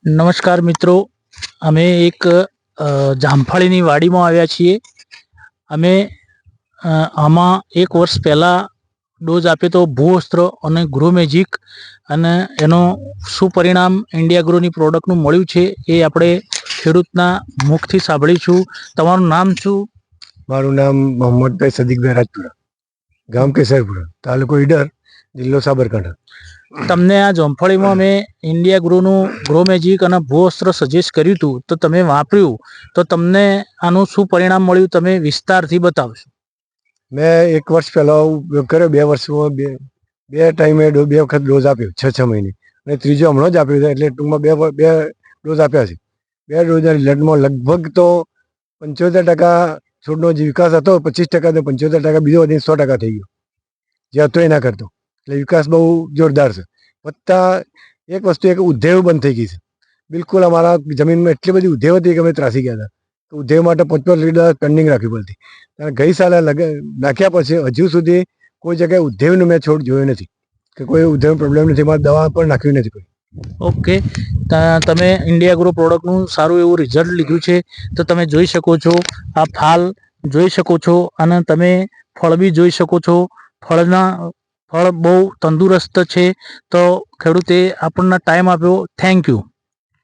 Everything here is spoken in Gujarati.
નમસ્કાર મિત્રો, અમે એક જામફળીની વાડીમાં આવ્યા છીએ. અમે આમાં એક વર્ષ પહેલાં ડોઝ આપ્યો તો ભૂવસ્ત્ર અને ગ્રો મેજિક, અને એનો શું પરિણામ ઇન્ડિયા ગ્રોની પ્રોડક્ટનું મળ્યું છે એ આપણે ખેડૂતના મુખથી સાંભળીશું. તમારું નામ શું? મારું નામ મોહમ્મદભાઈ સદીકભાઈ રાજપુરા, ગામ કેસરપુરા, તાલુકો ઈડર, જિલ્લો સાબરકાંઠા. તમને આ જામફળીમાં મેં ઇન્ડિયા ગ્રોનું ગ્રો મેજિક અને ભૂવસ્ત્ર સજેસ્ટ કર્યું હતું, તો તમે વાપર્યું તો તમને આનું શું પરિણામ મળ્યું તમે વિસ્તારથી બતાવશો. મેં એક વર્ષ પહેલાં ઉપયોગ કર્યો. 2 વર્ષમાં બે ટાઈમે 2 વખત ડોઝ આપ્યો, 6 મહિને, અને ત્રીજો હમણાં જ આપ્યો છે. એટલે ટૂંકમાં બે ડોઝ આપ્યા છે. 2 ડોઝના રિઝલ્ટમાં લગભગ તો 75% છોડનો જે વિકાસ હતો 25% તો 75% બીજો વધીને 100% થઈ ગયો, જે હતો એના કરતો. એટલે વિકાસ બહુ જોરદાર છે. વત્તા એક વસ્તુ, એક ઉધેવ બંધ થઈ ગઈ છે. બિલકુલ અમારા જમીનમાં એટલી બધી ઉધેવ હતી કે અમે ત્રાસી ગયા હતા. તો ઉધેવ માટે 5 લીટર ટર્નિંગ રાખવી પડતી. અને ગઈ સાલે નાખ્યા પછી હજુ સુધી કોઈ જગ્યાએ ઉધેવનો મેં છોડ જોયો નથી, કે કોઈ ઉધેવ પ્રોબ્લેમ નથી. મારે દવા પણ નાખવી નથી કોઈ. ઓકે, તમે ઇન્ડિયા ગ્રો પ્રોડક્ટનું સારું એવું રિઝલ્ટ લીધું છે. તો તમે જોઈ શકો છો, આ ફાલ જોઈ શકો છો, અને તમે ફળ બી જોઈ શકો છો. ફળ બહુ તંદુરસ્ત છે. તો ખેડૂતે આપણને ટાઈમ આપ્યો, થેન્ક યુ.